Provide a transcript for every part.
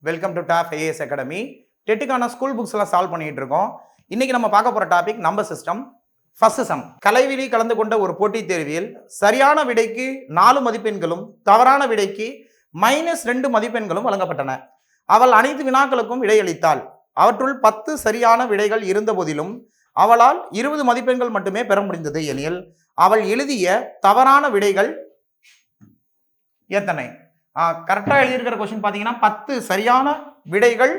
Welcome to top IAS academy. டெட்டுக்கான school books எல்லாம் solve பண்ணிட்டு இருக்கோம். இன்னைக்கு நம்ம பார்க்க போற topic number system. First sum. Kalaivizhi கலந்து கொண்ட ஒரு போட்டித் தேர்வில் சரியான விடைக்கு 4 மதிப்பெண்களும் தவறான விடைக்கு -2 மதிப்பெண்களும் வழங்கப்பட்டன. அவள் அனைத்து வினாக்களுக்கும் விடையளித்தாள். அவற்றுள் 10 சரியான விடைகள் இருந்த போதிலும் அவளால் 20 மதிப்பெண்கள் மட்டுமே பெற முடிந்தது எனில் அவள் எழுதிய தவறான விடைகள் எத்தனை? கரெக்டாக எழுதியிருக்கிற கொஸ்டின் பார்த்தீங்கன்னா 10 சரியான விடைகள்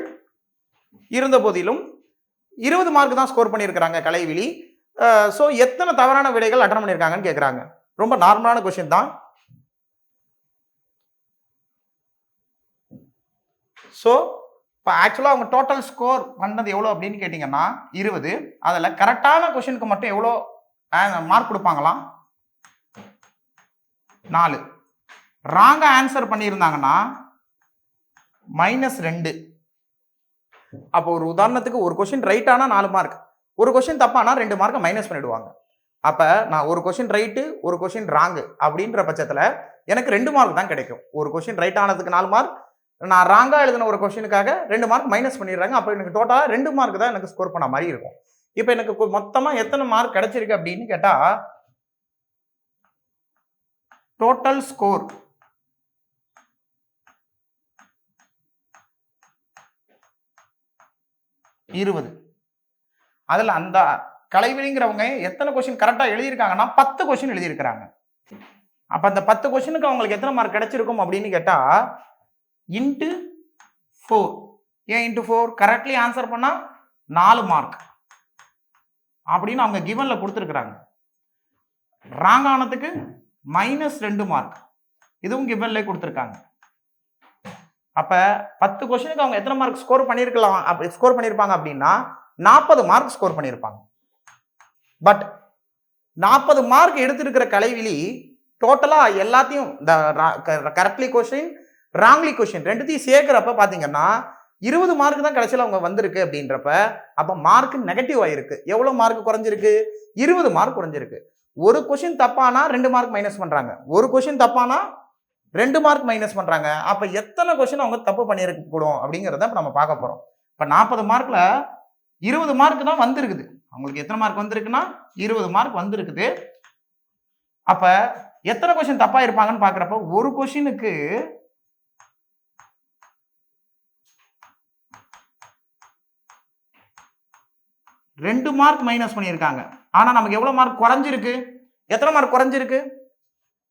இருந்த போதிலும் 20 மார்க் தான் ஸ்கோர் பண்ணியிருக்கிறாங்க கலைவிழி. ஸோ எத்தனை தவறான விடைகள் அட்டன் பண்ணியிருக்காங்கன்னு கேட்குறாங்க. ரொம்ப நார்மலான கொஸ்டின் தான். ஸோ இப்போ ஆக்சுவலாக அவங்க டோட்டல் ஸ்கோர் பண்ணது எவ்வளோ அப்படின்னு கேட்டிங்கன்னா 20. அதில் கரெக்டான கொஸ்டினுக்கு மட்டும் எவ்வளோ மார்க் கொடுப்பாங்களாம்? 4. ராங்கா ஆன்சர் பண்ணியிருந்தாங்கன்னா -2. அப்போ ஒரு உதாரணத்துக்கு ஒரு கொஸ்டின் ரைட் ஆனால் 4 மார்க், ஒரு கொஸ்டின் தப்பானா 2 மார்க்கை மைனஸ் பண்ணிடுவாங்க. அப்போ நான் ஒரு கொஸ்டின் ரைட்டு ஒரு கொஸ்டின் ராங்கு அப்படின்ற பட்சத்தில் எனக்கு 2 மார்க் தான் கிடைக்கும். ஒரு கொஸ்டின் ரைட் ஆனதுக்கு 4 மார்க், நான் ராங்காக எழுதின ஒரு கொஸ்டினுக்காக 2 மார்க் மைனஸ் பண்ணிடுறாங்க. அப்போ எனக்கு டோட்டலாக 2 மார்க் தான் எனக்கு ஸ்கோர் பண்ண மாதிரி இருக்கும். இப்போ எனக்கு மொத்தமாக எத்தனை மார்க் கிடைச்சிருக்கு அப்படின்னு கேட்டால் டோட்டல் ஸ்கோர் -20. அதில் அந்த கலைவிழிங்கிறவங்க எத்தனை கொஸ்டின் கரெக்டாக எழுதியிருக்காங்கன்னா 10 கொஸ்டின் எழுதியிருக்கிறாங்க. அப்போ அந்த 10 கொஸ்டினுக்கு அவங்களுக்கு எத்தனை மார்க் கிடைச்சிருக்கும் அப்படின்னு கேட்டால் × 4. ஏன் × 4? கரெக்ட்லி ஆன்சர் பண்ணால் 4 மார்க் அப்படின்னு அவங்க கிவனில் கொடுத்துருக்குறாங்க. ராங் ஆனதுக்கு -2 மார்க் இதுவும் கிவன்ல கொடுத்துருக்காங்க. அப்போ 10 கொஸ்டினுக்கு அவங்க எத்தனை மார்க் ஸ்கோர் பண்ணியிருப்பாங்க அப்படின்னா 40 மார்க் ஸ்கோர் பண்ணியிருப்பாங்க. பட் 40 மார்க் எடுத்திருக்கிற கலைவிழி டோட்டலாக எல்லாத்தையும் இந்த கரெக்ட்லி கொஸ்டின் ராங்லி கொஸ்டின் ரெண்டுத்தையும் சேர்க்கிறப்ப பார்த்தீங்கன்னா 20 மார்க் தான் கடைசியில் அவங்க வந்திருக்கு அப்படின்றப்ப அப்போ மார்க் நெகட்டிவ் ஆயிருக்கு. எவ்வளோ மார்க் குறைஞ்சிருக்கு? 20 மார்க் குறைஞ்சிருக்கு. ஒரு கொஸ்டின் தப்பானா 2 மார்க் மைனஸ் பண்ணுறாங்க, ஒரு கொஸ்டின் தப்பானா 2 மார்க் மைனஸ் பண்ணுறாங்க. அப்போ எத்தனை கொஸ்டின் அவங்க தப்பு பண்ணியிருக்க கூடும் அப்படிங்கிறத இப்போ நம்ம பார்க்க போகிறோம். இப்போ 40 மார்க்கில் 20 மார்க் தான் வந்திருக்குது. அவங்களுக்கு எத்தனை மார்க் வந்திருக்குன்னா 20 மார்க் வந்திருக்குது. அப்போ எத்தனை கொஸ்டின் தப்பாக இருப்பாங்கன்னு பார்க்குறப்ப ஒரு கொஸ்டினுக்கு 2 மார்க் மைனஸ் பண்ணியிருக்காங்க. ஆனால் நமக்கு எவ்வளோ மார்க் குறைஞ்சிருக்கு? எத்தனை மார்க் குறைஞ்சிருக்கு?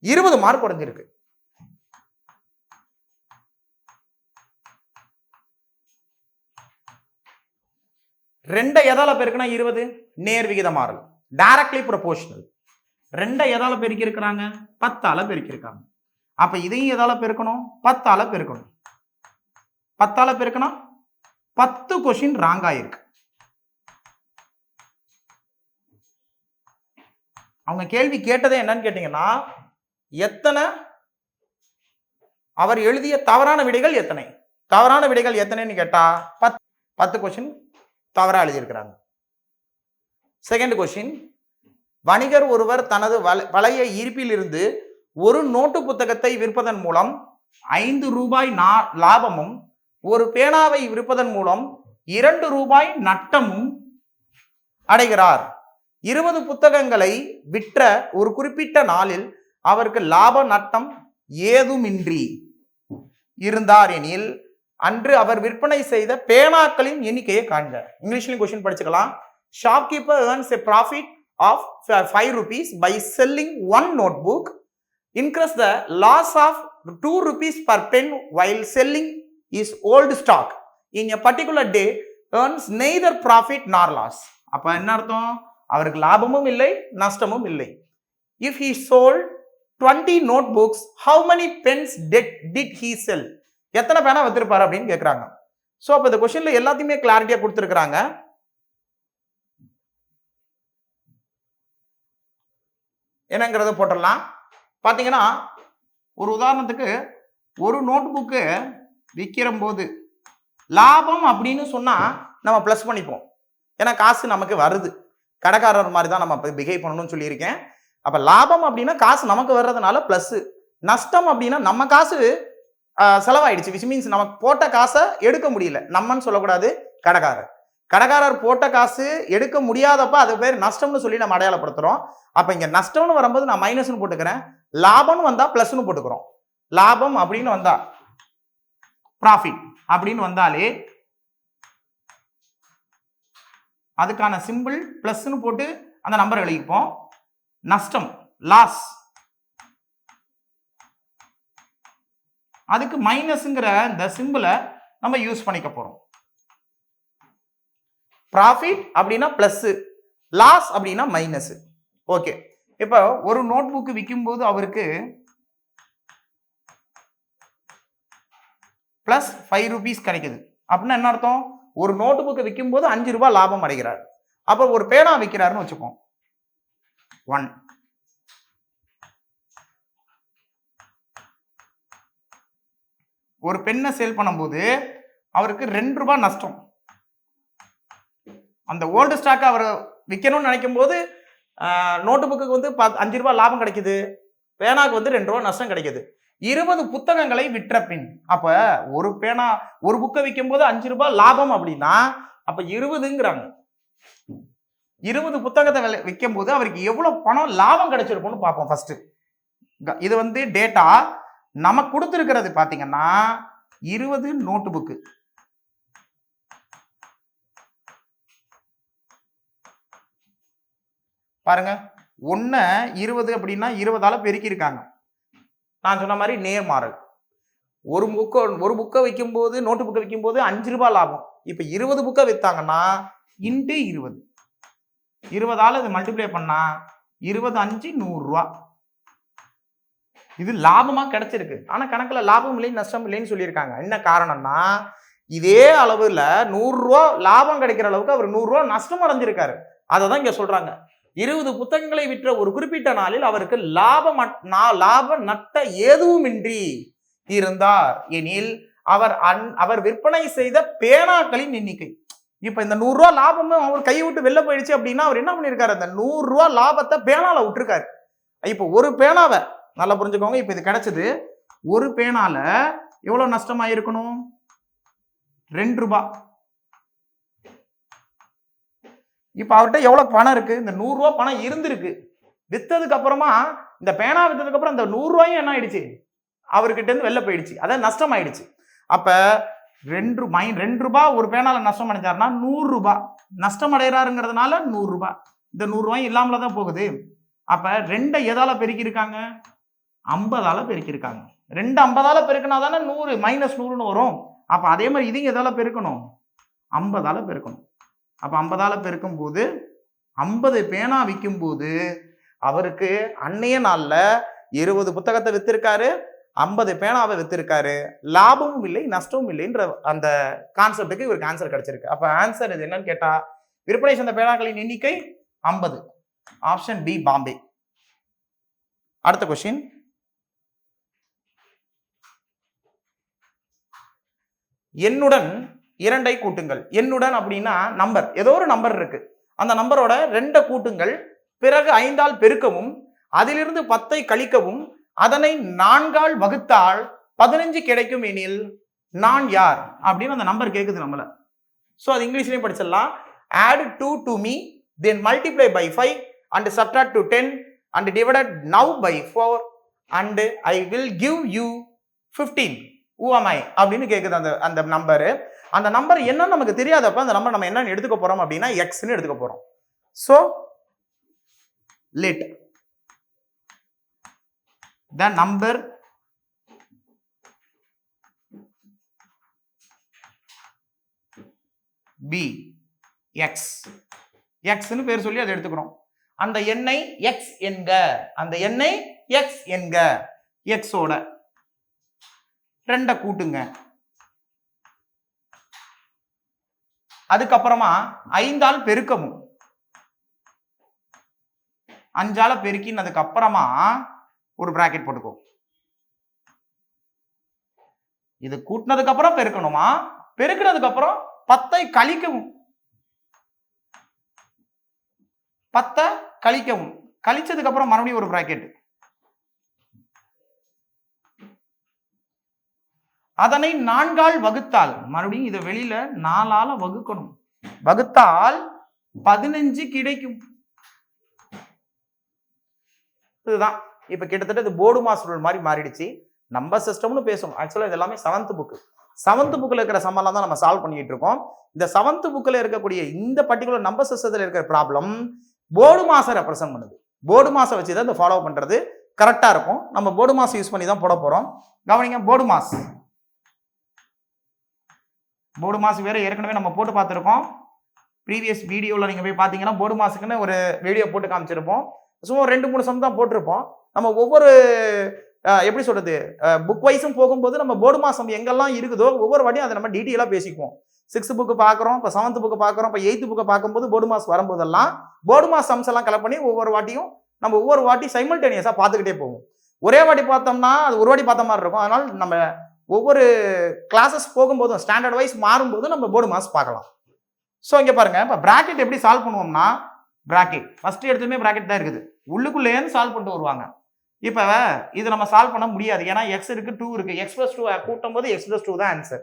20 மார்க் குறைஞ்சிருக்கு. ரெண்டை எதால பெருக்குனா 20? நேர் விகித மாறல், டைரக்ட்லி ப்ரொபோர்ஷனல். ரெண்டை எதால பெருக்கி இருக்கிறாங்க? 10ஆல பெருக்கி இருக்காங்க. அப்ப இதையும் எதால பெருக்கணும்? 10ஆல பெருக்கணும். 10ஆல பெருக்கணும் 10 கொஸ்டின் ராங் ஆயிருக்கு. அவங்க கேள்வி கேட்டதே என்னன்னு கேட்டீங்கன்னா எத்தனை அவர் எழுதிய தவறான விடைகள் எத்தனை? தவறான விடைகள் எத்தனைன்னு கேட்டா 10 கொஸ்டின் தவறா எழுதியிருக்கிறாங்க. செகண்ட் கொஸ்டின், வணிகர் ஒருவர் தனது பழைய இருப்பில் இருந்து ஒரு நோட்டு புத்தகத்தை விற்பதன் மூலம் 5 ரூபாய் லாபமும் ஒரு பேனாவை விற்பதன் மூலம் 2 ரூபாய் நட்டமும் அடைகிறார். 20 புத்தகங்களை விற்ற ஒரு குறிப்பிட்ட நாளில் அவருக்கு லாப நட்டம் ஏதுமின்றி இருந்தார் எனில் அன்று அவர் விற்பனை செய்த பேனாக்களின் எண்ணிக்கையை காண்க. இங்கிலீஷ்லயும் கொஸ்டின் படிச்சுக்கலாம். Shopkeeper earns a profit of 5 rupees by selling 1 notebook, incurs the loss of 2 rupees per pen while selling his old stock in a particular day, earns neither profit nor loss. அப்ப என்ன அர்த்தம்? அவருக்கு லாபமும் இல்லை நஷ்டமும் இல்லை. If he sold 20 notebooks, how many pens did he sell? எத்தனை பேனா வச்சிருப்பாரு அப்படின்னு கேட்குறாங்க. ஸோ அப்போ இந்த கொஸ்டின்ல எல்லாத்தையுமே கிளாரிட்டியா கொடுத்துருக்குறாங்க. என்னங்கிறத போட்டுடலாம். பார்த்தீங்கன்னா ஒரு உதாரணத்துக்கு ஒரு நோட் புக்கு விற்கிற போது லாபம் அப்படின்னு சொன்னா நம்ம பிளஸ் பண்ணிப்போம். ஏன்னா காசு நமக்கு வருது, கடைக்காரர் மாதிரி தான் நம்ம பிஹேவ் பண்ணணும்னு சொல்லியிருக்கேன். அப்ப லாபம் அப்படின்னா காசு நமக்கு வர்றதுனால பிளஸ், நஷ்டம் அப்படின்னா நம்ம காசு செலவாயிடுச்சு. விச் மீன்ஸ் நமக்கு போட்ட காசை எடுக்க முடியல. நம்மன்னு சொல்லக்கூடாது, கடைக்காரர். கடைக்காரர் போட்ட காசு எடுக்க முடியாதப்ப அது பேர் நஷ்டம்னு சொல்லி நம்ம அடையாளப்படுத்துறோம். அப்ப இங்க நஷ்டம்னு வரும்போது நான் மைனஸ்னு போட்டுக்கிறேன். லாபம்னு வந்தா பிளஸ்னு போட்டுக்கிறோம். லாபம் அப்படின்னு வந்தா ப்ராஃபிட் அப்படின்னு வந்தாலே அதுக்கான சிம்பிள் பிளஸ்னு போட்டு அந்த நம்பர் எழுதிப்போம். நஷ்டம் லாஸ் அதுக்கு மைனஸ்ங்கிற இந்த சிம்பிளை நம்ம யூஸ் பண்ணிக்க போறோம். ப்ராஃபிட் அப்படின்னா பிளஸ், லாஸ் அப்படின்னா மைனஸ். ஓகே, இப்போ ஒரு நோட் புக் விற்கும் போது அவருக்கு பிளஸ் 5 ரூபீஸ் கிடைக்குது அப்படின்னா என்ன அர்த்தம்? ஒரு நோட் புக் விற்கும் போது 5 ரூபாய் லாபம் அடைகிறார். அப்ப ஒரு பேனா விற்கிறாருன்னு வச்சுப்போம். 1 ஒரு பெண்ணை சேல் பண்ணும்போது அவருக்கு 2 ரூபாய் நஷ்டம். அந்த ஓல்டு ஸ்டாக் அவர் விற்கணும்னு நினைக்கும் போது நோட்டு புக்கு வந்து 5 ரூபாய் லாபம் கிடைக்குது, பேனாக்கு வந்து 2 ரூபாய் நஷ்டம் கிடைக்குது. 20 புத்தகங்களை விற்ற பின் அப்ப ஒரு பேனா ஒரு புக்கை விற்கும் போது 5 ரூபாய் லாபம் அப்படின்னா அப்ப 20ங்கிறாங்க. 20 புத்தகத்தை விற்கும் போது அவருக்கு எவ்வளவு பணம் லாபம் கிடைச்சிருக்கும்னு பார்ப்போம். ஃபர்ஸ்ட் இது வந்து டேட்டா நமக்கு கொடுத்துருக்கிறது பாத்தீங்கன்னா 20 நோட்டு புக்கு. பாருங்க, 1 20 அப்படின்னா 20ஆல பெருக்கி இருக்காங்க. நான் சொன்ன மாதிரி நேர்மாறல். ஒரு புக்கை விற்கும் போது நோட்டு புக்கை விற்கும் போது 5 ரூபாய் லாபம். இப்ப 20 புக்கை வித்தாங்கன்னா இன்ட்டு 20, 20ஆல இது மல்டிப்ளை பண்ணா 25 100 ரூபா. இது லாபமா கிடைச்சிருக்கு. ஆனா கணக்குல லாபம் இல்லை நஷ்டம் இல்லைன்னு சொல்லியிருக்காங்க. என்ன காரணம்னா இதே அளவுல 100 ரூபா லாபம் கிடைக்கிற அளவுக்கு அவர் 100 ரூபா நஷ்டம் அடைஞ்சிருக்காரு. அதை தான் இங்க சொல்றாங்க. 20 புத்தகங்களை விற்ற ஒரு குறிப்பிட்ட நாளில் அவருக்கு லாப நட்ட எதுவுமின்றி இருந்தார் எனில் அவர் விற்பனை செய்த பேனாக்களின் எண்ணிக்கை. இப்ப இந்த 100 ரூபா லாபமும் அவர் கையை விட்டு வெளில போயிடுச்சு அப்படின்னா அவர் என்ன பண்ணிருக்காரு? அந்த 100 ரூபா லாபத்தை பேனால விட்டுருக்காரு. இப்ப ஒரு பேனாவை நல்லா புரிஞ்சுக்கோங்க. இப்ப இது கிடைச்சது. ஒரு பேனால எவ்வளவு நஷ்டமாயிருக்கணும்? 2 ரூபாய். இப்ப அவர்கிட்ட எவ்வளவு பணம் இருக்கு? இந்த 100 ரூபாய் பணம் இருந்திருக்கு. வித்ததுக்கு அப்புறமா இந்த பேனா வித்ததுக்கு அப்புறம் இந்த 100 ரூபாயும் என்ன ஆயிடுச்சு? அவர்கிட்ட இருந்து வெளில போயிடுச்சு. அதான் நஷ்டம் ஆயிடுச்சு. அப்ப 2 ரூபாய் ஒரு பேனால நஷ்டம் அடைஞ்சாருன்னா 100 ரூபாய் நஷ்டம் அடைகிறாருங்கிறதுனால 100 ரூபாய். இந்த 100 ரூபாய் இல்லாமல தான் போகுது. அப்ப 2 எதால பெருக்கி இருக்காங்க? 50ஆல பெருக்கி இருக்காங்க. 2 50ஆல பெருக்கினா தானே 100 மைனஸ் 100ன்னு வரும். அப்ப அதே மாதிரி இதையும் எதால பெருக்கணும்? 50ஆல பெருக்கணும். அப்ப 50ஆல பெருக்கும் போது 50 பேனா விற்கும் போது அவருக்கு அன்னைய நாள்ல 20 புத்தகத்தை வித்திருக்காரு, 50 பேனாவை வித்திருக்காரு. லாபமும் இல்லை நஷ்டமும் இல்லைன்ற அந்த கான்செப்டுக்கு இவருக்கு ஆன்சர் கிடைச்சிருக்கு. அப்ப ஆன்சர் இது என்னன்னு கேட்டா விற்பனை செய்த பேனாக்களின் எண்ணிக்கை 50. Option B Bombay. அடுத்த கொஸ்டின். எண்ணுடன் 2ஐ கூட்டுங்கள். எண்ணுடன் அப்படின்னா நம்பர், ஏதோ ஒரு நம்பர் இருக்கு. அந்த நம்பரோட 2 கூட்டுங்கள், பிறகு 5ஆல் பெருக்கவும், அதிலிருந்து 10ஐ கழிக்கவும், அதனை 4ஆல் வகுத்தால் 15 கிடைக்கும் எனில் நான் யார் அப்படின்னு அந்த நம்பர் கேக்குது நம்மள. சோ அது இங்கிலீஷ்லயும் படிச்சிடலாம். add 2 to me, then multiply by 5 and subtract to 10 and divided now by 4 and I will give you 15. who am I அப்படின்னு கேக்குது அந்த நம்பர். அந்த நம்பர் என்னன்னு நமக்கு தெரியாதப்ப அந்த நம்பர் நம்ம என்னன்னு எடுத்துக்க போறோம் அப்படின்னா எக்ஸ்ன்னு எடுத்துக்க போறோம். So let the number be x. எக்ஸ்ன்னு பேர் சொல்லி அதை எடுத்துக்கிறோம். அந்த எண்ணை எக்ஸ் என்க, அந்த எண்ணை எக்ஸ் என்க. எக்ஸோட 2 கூட்டுங்க. அதுக்கப்புறமா 5ஆல் பெருக்கவும், 5ஆல பெருக்கினதுக்கு அப்புறமா ஒரு பிராக்கெட் போட்டுக்கோ. இது கூட்டினதுக்கு அப்புறம் பெருக்கணுமா, பெருக்கினதுக்கு அப்புறம் 10ஐ கழிக்கவும், 10 கழிக்கவும், கழிச்சதுக்கு அப்புறம் மறுபடியும் ஒரு பிராக்கெட். அதனை 4ஆல் வகுத்தால், மறுபடியும் இதை வெளியில 4ஆல வகுக்கணும், வகுத்தால் 15 கிடைக்கும். இதுதான் இப்ப கிட்டத்தட்ட இது போர்டு மாஸ் ரூல் மாதிரி மாறிடுச்சு. நம்பர் சிஸ்டம்னு பேசும். ஆக்சுவலா இது எல்லாமே 7th புக். 7th புக்ல இருக்கிற சம்மெல்லாம் தான் நம்ம சால்வ் பண்ணிட்டு இருக்கோம். இந்த 7th புக்ல இருக்கக்கூடிய இந்த பர்டிகுலர் நம்பர் சிஸ்டத்துல இருக்கிற ப்ராப்ளம் போர்டு மாஸை ரெப்ரசென்ட் பண்ணுது. போர்டு மாஸை வச்சு தான் இந்த ஃபாலோ பண்றது கரெக்டா இருக்கும். நம்ம போர்டு மாஸ் யூஸ் பண்ணி தான் போட போறோம். கவனிங்க, போர்டு மாஸ். போர்டு மாஸ் வேற ஏற்கனவே நம்ம போட்டு பார்த்துருக்கோம். ப்ரீவியஸ் வீடியோவில் நீங்கள் போய் பார்த்தீங்கன்னா போர்டு மாஸுக்குன்னு ஒரு வீடியோ போட்டு காமிச்சிருப்போம். சும்மா 2-3 சம் தான் போட்டிருப்போம். நம்ம ஒவ்வொரு எப்படி சொல்றது, புக் வைஸும் போகும்போது நம்ம போர்டு மாஸ் சம் எங்கெல்லாம் இருக்குதோ ஒவ்வொரு வாட்டியும் அதை நம்ம டீட்டெயிலாக பேசிக்குவோம். 6th புக்கு பார்க்குறோம், இப்போ 7th புக்கு பார்க்குறோம், இப்போ 8th புக்கை பார்க்கும்போது போர்டு மாஸ் வரும்போதெல்லாம் போர்டு மாஸ் சம்ஸ் எல்லாம் கலெக்ட் பண்ணி ஒவ்வொரு வாட்டியும் நம்ம ஒவ்வொரு வாட்டி சைமல்டேனியஸாக பார்த்துக்கிட்டே போவோம். ஒரே வாட்டி பார்த்தோம்னா அது ஒரு வாட்டி பார்த்த மாதிரி இருக்கும். அதனால் நம்ம ஒவ்வொரு கிளாஸஸ் போகும்போதும் ஸ்டாண்டர்ட் வைஸ் மாறும்போது நம்ம போர்டு மாஸ் பார்க்கலாம். ஸோ இங்கே பாருங்க, இப்போ பிராக்கெட் எப்படி சால்வ் பண்ணுவோம்னா, பிராக்கெட் ஃபர்ஸ்ட் எடுத்துமே பிராக்கெட் தான் இருக்குது, உள்ளுக்குள்ளேருந்து சால்வ் பண்ணிட்டு வருவாங்க. இப்போ இது நம்ம சால்வ் பண்ண முடியாது, ஏன்னா எக்ஸ் இருக்கு, 2 இருக்கு, x + 2 கூட்டும் போது x + 2 தான் ஆன்சர்.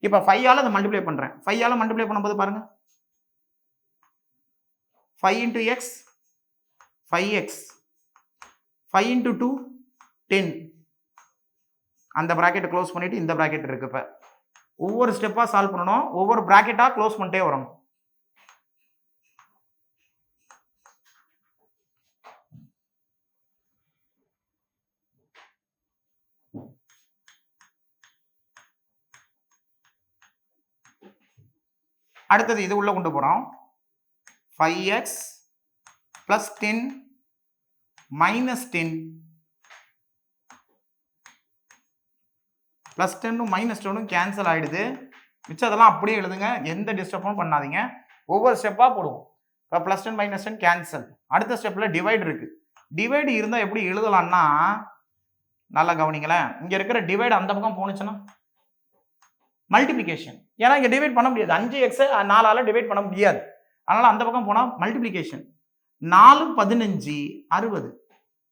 இப்போ 5ஆல அதை மல்டிப்ளை பண்றேன். 5ஆல மல்டிப்ளை பண்ணும்போது பாருங்க, 5 × x 5x, 5 × 2 10. அந்த பிராக்கெட்டை க்ளோஸ் பண்ணிட்டு இந்த பிராக்கெட் இருக்கு. இப்போ ஒவ்வொரு ஸ்டெப்பாக சால்வ் பண்ணணும், ஒவ்வொரு பிராக்கெட்டாக க்ளோஸ் பண்ணிட்டே வரணும். அடுத்தது இது உள்ள கொண்டு போறோம். 5x + 10 - 10 +10 -10 கேன்சல் ஆயிடுது. மிச்சம் அதெல்லாம் அப்படியே எழுதுங்க, எந்த டிஸ்டர்பும் பண்ணாதீங்க. ஒவ்வொரு ஸ்டெப்பாக போடுவோம். இப்போ +10 - 10 கேன்சல். அடுத்த ஸ்டெப்பில் டிவைட் இருக்கு. டிவைடு இருந்தால் எப்படி எழுதலாம்னா, நல்லா கவனிங்களேன், இங்கே இருக்கிற டிவைடு அந்த பக்கம் போனுச்சுன்னா மல்டிப்ளிகேஷன். ஏன்னா இங்கே டிவைட் பண்ண முடியாது, 5x 4ஆல டிவைட் பண்ண முடியாது. அதனால் அந்த பக்கம் போனால் மல்டிப்ளிகேஷன். 4 15 60,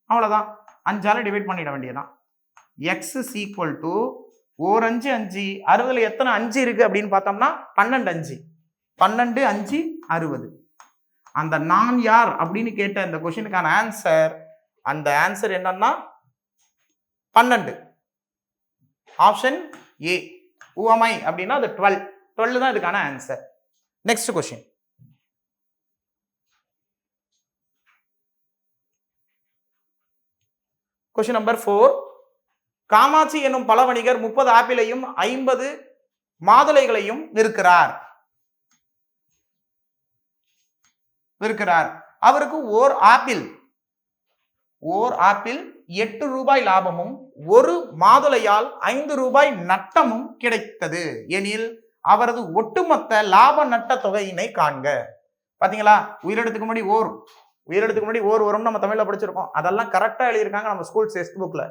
அவ்வளோதான். 5ஆல டிவைட் பண்ணிட வேண்டியதான். x = 1 5 5, 60ல் எத்தனை 5 இருக்கு அப்படின்னு பார்த்தோம்னா 12 5, 12 5 60. அந்த நான் யார் அப்படின்னு கேட்ட இந்த கொஸ்டினுக்கான ஆன்சர், அந்த ஆன்சர் என்னன்னா 12, option A. Who am I அப்படின்னா அது 12 தான் இதுக்கான answer. Next question. Question number 4. Kamakshi என்னும் பல வணிகர் 30 ஆப்பிளையும் 50 மாதுளைகளையும் விற்கிறார். அவருக்கு ஓர் ஆப்பிள் 8 ரூபாய் லாபமும் 1 மாதுளையால் 5 ரூபாய் நட்டமும் கிடைத்தது எனில் அவரது ஒட்டுமொத்த லாப நட்ட தொகையினை காண்க. பாத்தீங்களா, உயிரெழுத்துக்கு முன்னாடி ஓர் வரும் நம்ம தமிழ்ல படிச்சிருக்கோம். அதெல்லாம் கரெக்டா எழுதியிருக்காங்க நம்ம ஸ்கூல் டெக்ஸ்ட் புக்ல.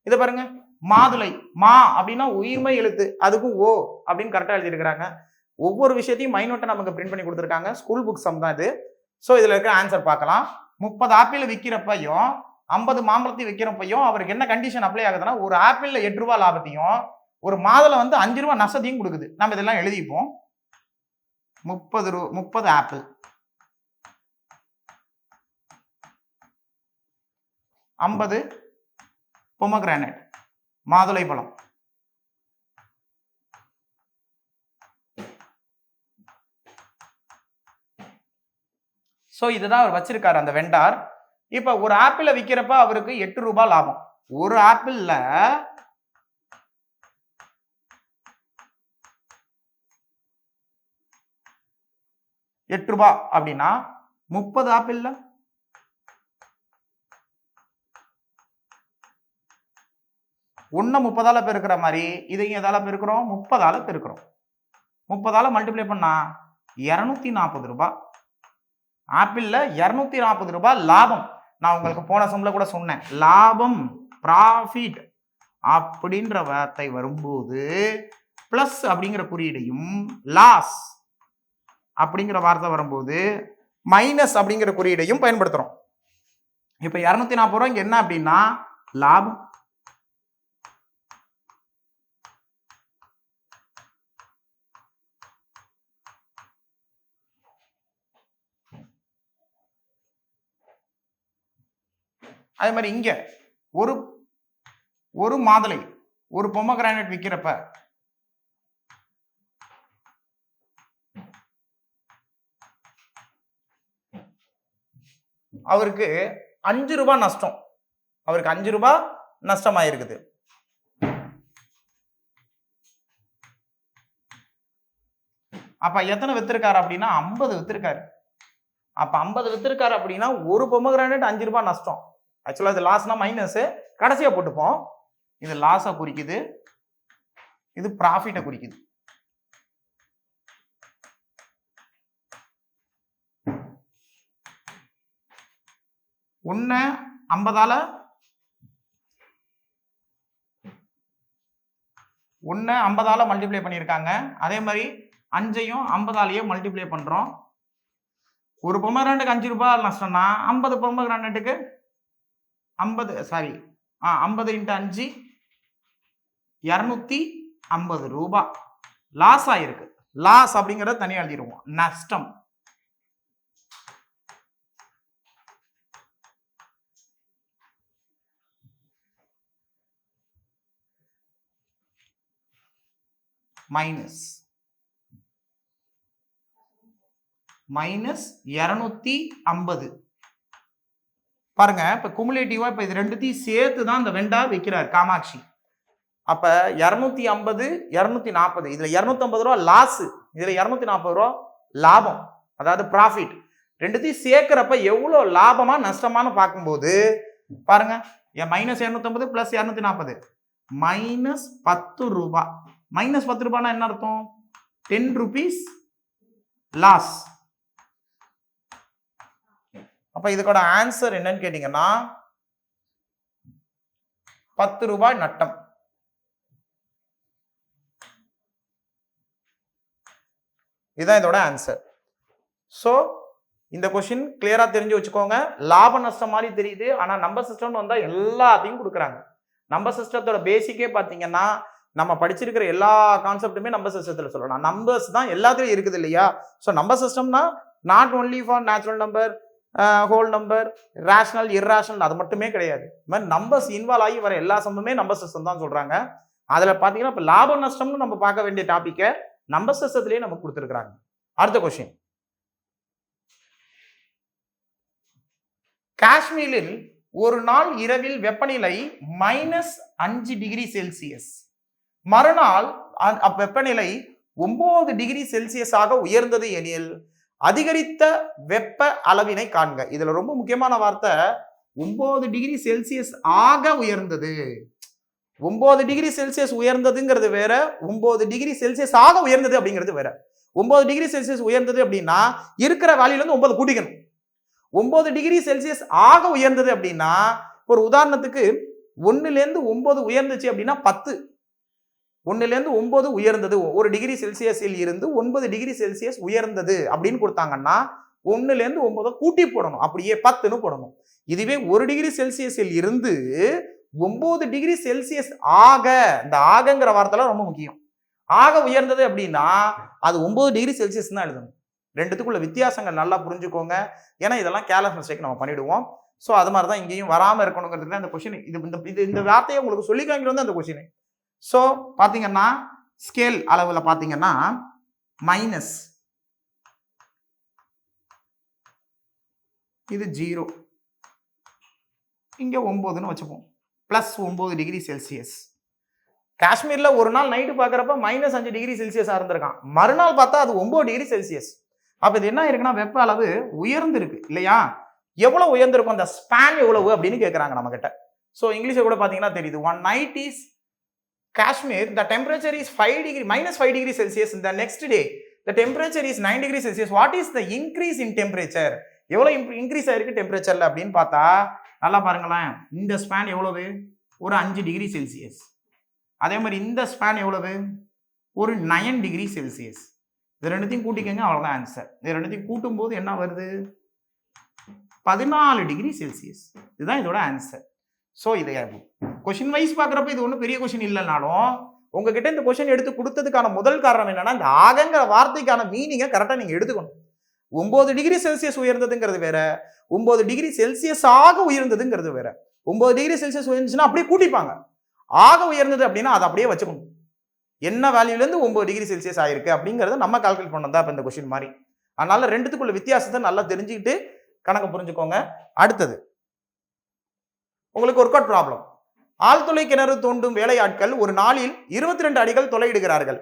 இதை பாருங்க, மாதுளை, மா அப்படின்னா உயிர்மை எழுத்து, அதுக்கும் ஓ அப்படின்னு கரெக்டா எழுதியிருக்கிறாங்க. ஒவ்வொரு விஷயத்தையும் மைனோட்டை நமக்கு பிரிண்ட் பண்ணி கொடுத்துருக்காங்க. ஸ்கூல் புக் சம் தான் இது. ஸோ இதுல இருக்க ஆன்சர் பார்க்கலாம். 30 ஆப்பிள் விற்கிறப்பையும் 50 மாம்பழத்தையும் விற்கிறப்பையும் அவருக்கு என்ன கண்டிஷன் அப்ளை ஆகுதுன்னா, ஒரு ஆப்பிள்ல 8 ரூபாய் லாபத்தையும் ஒரு மாதுளை 5 ரூபாய் நஷ்டத்தையும் கொடுக்குது. நம்ம இதெல்லாம் எழுதிப்போம். 30 ஆப்பிள், 50 பொமோகிரானேட் மாதுளை பழம். ஸோ இதுதான் அவர் வச்சிருக்காரு அந்த வெண்டார். இப்ப ஒரு ஆப்பிள விற்கிறப்ப அவருக்கு 8 ரூபாய் லாபம். ஒரு ஆப்பிள்ல 8 ரூபாய் அப்படின்னா 30 ஆப்பிள்ல 30ஆல பெருக்கிற மாதிரி இதையும் எதால பெருக்கிறோம், 30ஆல பெருக்கிறோம். 30ஆல மல்டிப்ளை பண்ணா 240 ரூபாய். ஆப்பிள்ல 240 ரூபாய் லாபம். நான் உங்களுக்கு போன சம்ல கூட சொன்னேன், லாபம் ப்ராஃபிட் அப்படின்ற வார்த்தை வரும்போது பிளஸ் அப்படிங்கிற குறியீடையும், லாஸ் அப்படிங்கிற வார்த்தை வரும்போது மைனஸ் அப்படிங்கிற குறியீடையும் பயன்படுத்துறோம். இப்ப 240 ரூபாய் என்ன அப்படின்னா லாபம். அதே மாதிரி இங்க ஒரு ஒரு மாதுளை ஒரு பொமோகிரானேட் விற்கிறப்ப அவருக்கு 5 ரூபாய் நஷ்டம், அவருக்கு 5 ரூபாய் நஷ்டமாயிருக்குது. அப்ப எத்தனை வித்திருக்காரு அப்படின்னா 50 வித்திருக்காரு. அப்ப 50 வித்திருக்காரு அப்படின்னா ஒரு பொமோகிரானேட் 5 ரூபாய் நஷ்டம். ஆக்சுவலா இது லாஸ்னா மைனஸ், கடைசியா போட்டுப்போம். இது லாஸா குறிக்குது, இது ப்ராஃபிட்டை குறிக்குது. ஒன்னு 50ஆல 50ஆல மல்டிப்ளை பண்ணியிருக்காங்க. அதே மாதிரி 5ஐயும் 50ஆலேயே மல்டிப்ளை பண்றோம். ஒரு பொமோகிரானேட்டுக்கு 5 ரூபாய் நஷ்டம்னா 50 பொமோகிரானேட்டுக்கு 50 × 5 250 ரூபாய் லாஸ் ஆயிருக்கு. லாஸ் அப்படிங்கறத தனியா எழுதிடுவோம். நஷ்டம். மைனஸ் 250. பாருங்க, இப்ப குமுலேட்டிவா இப்ப இது ரெண்டுத்தையும் சேர்த்து தான் இந்த வெண்டா வைக்கிறார் காமாட்சி. அப்ப 250 240, இதுல 250 ரூபாய் லாஸ், இதுல 240 ரூபாய் லாபம், அதாவது ப்ராஃபிட். ரெண்டுத்தையும் சேர்க்கிறப்ப எவ்வளவு லாபமா நஷ்டமானு பார்க்கும்போது பாருங்க, -250 + 240 -10 ரூபாய். -10 ரூபாய்னா என்ன அர்த்தம்? 10 rupees லாஸ். அப்ப இதுக்கோட ஆன்சர் என்னன்னு கேட்டீங்கன்னா 10 ரூபாய் நட்டம். இதுதான் இதோட ஆன்சர். சோ இந்த கொஸ்டின் கிளியரா தெரிஞ்சு வச்சுக்கோங்க. லாப நஷ்டம் மாதிரி தெரியுது, ஆனா நம்பர் சிஸ்டம்னு வந்தா எல்லாத்தையும் கொடுக்குறாங்க. நம்பர் சிஸ்டத்தோட பேசிக்கே பாத்தீங்கன்னா நம்ம படிச்சிருக்கிற எல்லா கான்செப்ட்டுமே நம்பர் சிஸ்டத்துல சொல்லலாம். நம்பர்ஸ் தான் எல்லாத்துலயும் இருக்குது இல்லையா? ஸோ நம்பர் சிஸ்டம்னா not only for natural number, whole number, rational, irrational, அது மட்டுமே கிடையாது. இந்த மாதிரி நம்பர்ஸ் இன்வால்வ் ஆகி வர எல்லா சம்பவமே நம்பர் சிஸ்டம் தான் சொல்றாங்க. அதுல பாத்தீங்கன்னா இப்ப லாப நஷ்டம்னு நம்ம பார்க்க வேண்டிய டாபிக்கை நம்பர் சிஸ்டத்திலேயே நமக்கு கொடுத்துருக்காங்க. அடுத்த கொஸ்டின், காஷ்மீரில் ஒரு நாள் இரவில் வெப்பநிலை -5 டிகிரி செல்சியஸ், மறுநாள் வெப்பநிலை 9 டிகிரி செல்சியஸாக உயர்ந்தது எனில் அதிகரித்த வெப்ப அளவினை காண்க. இதுல ரொம்ப முக்கியமான வார்த்தை 9 டிகிரி செல்சியஸ் ஆக உயர்ந்தது. 9 டிகிரி செல்சியஸ் உயர்ந்ததுங்கிறது வேற, 9 டிகிரி செல்சியஸ் ஆக உயர்ந்தது அப்படிங்கிறது வேற. 9 டிகிரி செல்சியஸ் உயர்ந்தது அப்படின்னா இருக்கிற வேல்யூல இருந்து 9 கூட்டிக்கணும். 9 டிகிரி செல்சியஸ் ஆக உயர்ந்தது அப்படின்னா, ஒரு உதாரணத்துக்கு 1லேருந்து 9 உயர்ந்துச்சு அப்படின்னா 10. 1லேருந்து 9 உயர்ந்தது, 1 டிகிரி செல்சியஸில் இருந்து 9 டிகிரி செல்சியஸ் உயர்ந்தது அப்படின்னு கொடுத்தாங்கன்னா 1லேருந்து 9 கூட்டி போடணும், அப்படியே 10ன்னு போடணும். இதுவே 1 டிகிரி செல்சியஸில் இருந்து 9 டிகிரி செல்சியஸ் ஆக, இந்த ஆகங்கிற வார்த்தை ரொம்ப முக்கியம். ஆக உயர்ந்தது அப்படின்னா அது 9 டிகிரி செல்சியஸ் தான் எழுதணும். ரெண்டுத்துக்குள்ள வித்தியாசங்கள் நல்லா புரிஞ்சுக்கோங்க. ஏன்னா இதெல்லாம் கேர்லெஸ் மிஸ்டேக் நம்ம பண்ணிடுவோம். ஸோ அது மாதிரி தான் இங்கேயும் வராமல் இருக்கணுங்கிறது அந்த கொஸ்டின். இந்த வார்த்தையை உங்களுக்கு சொல்லி காமிக்கிறது அந்த கொஸ்டின். ஸோ பார்த்தீங்கன்னா ஸ்கேல் அளவில் பார்த்தீங்கன்னா மைனஸ், இது 0, இங்கே 9ன்னு வச்சுப்போம், +9 டிகிரி செல்சியஸ். காஷ்மீர்ல ஒரு நாள் நைட்டு பார்க்குறப்ப -5 டிகிரி செல்சியஸாக இருந்திருக்கான், மறுநாள் பார்த்தா அது 9 டிகிரி செல்சியஸ். அப்போ இது என்ன இருக்குன்னா வெப்ப அளவு உயர்ந்திருக்கு இல்லையா? எவ்வளவு உயர்ந்திருக்கும், அந்த ஸ்பேன் எவ்வளவு அப்படின்னு கேட்குறாங்க நம்ம கிட்ட. ஸோ இங்கிலீஷை கூட பார்த்தீங்கன்னா தெரியுது. One night is Kashmir, the temperature is -5 degree Celsius. The next day, the temperature is 9 degree Celsius. What is the increase in temperature? எவ்வளவு இன்க்ரீஸ் ஆயிருக்கு டெம்பரேச்சர்ல அப்படின்னு பார்த்தா நல்லா பாருங்களேன். இந்த ஸ்பேன் எவ்வளவு, ஒரு 5 டிகிரி செல்சியஸ். அதே மாதிரி இந்த ஸ்பேன் எவ்வளவு, ஒரு 9 டிகிரி செல்சியஸ். இது ரெண்டுத்தையும் கூட்டிக்கங்க, அவ்வளவுதான் ஆன்சர். இது ரெண்டுத்தையும் கூட்டும் போது என்ன வருது, 14 டிகிரி செல்சியஸ். இதுதான் இதோட ஆன்சர். ஸோ இதை கொஸ்டின் வைஸ் பார்க்குறப்ப இது ஒன்றும் பெரிய கொஸ்டின் இல்லைனாலும் உங்ககிட்ட இந்த கொஸ்டின் எடுத்து கொடுத்ததுக்கான முதல் காரணம் என்னன்னா, இந்த ஆகங்கிற வார்த்தைக்கான மீனிங்கை கரெக்டாக நீங்கள் எடுத்துக்கணும். 9 டிகிரி செல்சியஸ் உயர்ந்ததுங்கிறது வேற, 9 டிகிரி செல்சியஸ் ஆக உயர்ந்ததுங்கிறது வேற. 9 டிகிரி செல்சியஸ் உயர்ந்துச்சுன்னா அப்படியே கூட்டிப்பாங்க. ஆக உயர்ந்தது அப்படின்னா அதை அப்படியே வச்சுக்கணும். என்ன வேல்யூலேருந்து 9 டிகிரி செல்சியஸ் ஆயிருக்கு அப்படிங்கிறத நம்ம கால்குலேட் பண்ணது தான் இப்போ இந்த கொஸ்டின் மாதிரி. அதனால ரெண்டுத்துக்குள்ள வித்தியாசத்தை நல்லா தெரிஞ்சுக்கிட்டு கணக்கு புரிஞ்சுக்கோங்க. அடுத்தது உங்களுக்கு ஒர்க் அவுட் ப்ராப்ளம். ஆழ்துளை கிணறு தோண்டும் வேலையாட்கள் ஒரு நாளில் 22 அடிகள் துளையிடுகிறார்கள்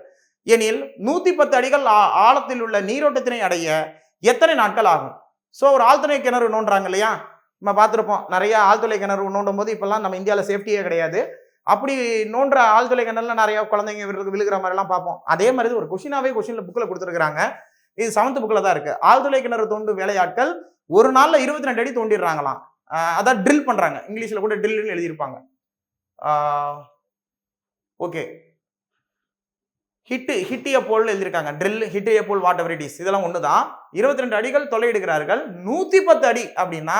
எனில் 110 அடிகள் ஆழத்தில் உள்ள நீரோட்டத்தினை அடைய எத்தனை நாட்கள் ஆகும்? ஸோ ஒரு ஆழ்துளை கிணறு நோண்டுறாங்க இல்லையா, நம்ம பார்த்துருப்போம். நிறைய ஆழ்துளை கிணறு நோண்டும் போது இப்பெல்லாம் நம்ம இந்தியாவில் சேஃப்டியே கிடையாது. அப்படி நோன்ற ஆழ்துளை கிணறுல நிறைய குழந்தைங்க விழுகிற மாதிரிலாம் பார்ப்போம். அதே மாதிரி ஒரு கொஸ்டினாவே புக்கில் கொடுத்துருக்காங்க. இது 7th புக்கில் தான் இருக்கு. ஆழ்துளை கிணறு தோண்டும் வேலையாட்கள் ஒரு நாள்ல 22 அடி தோண்டிடுறாங்களாம். அதான் ட்ரில் பண்றாங்க. இங்கிலீஷ்ல கூட ட்ரில்னு எழுதியிருப்பாங்க. ஓகே, ஹிட் எ போல் எழுதியிருக்காங்க. Drill, hit a ball, whatever it is, இதெல்லாம் ஒன்று தான். 22 அடிகள் தொலையிடுகிறார்கள். 110 அடி அப்படின்னா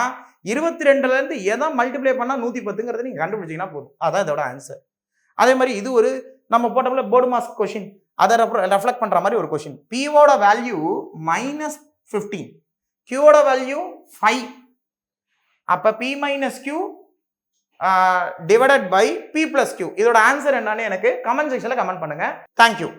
22ல இருந்து எதை மல்டிப்ளை பண்ணா 110ங்கிறத நீங்க கண்டுபிடிச்சீங்கன்னா போதும். அதான் இதோட ஆன்சர். அதே மாதிரி இது ஒரு நம்ம போட்டோம்ல போர்டு மாஸ்க் கொஸ்டின், அதை ரெஃப்ளெக்ட் பண்ற மாதிரி ஒரு கொஸ்டின். P-ஓட வேல்யூ -15, Q-ஓட வேல்யூ 5. அப்ப P minus Q divided by P plus Q. இதோட ஆன்சர் என்னன்னு எனக்கு கமெண்ட் செக்ஷன்ல கமெண்ட் பண்ணுங்க. தேங்க்யூ.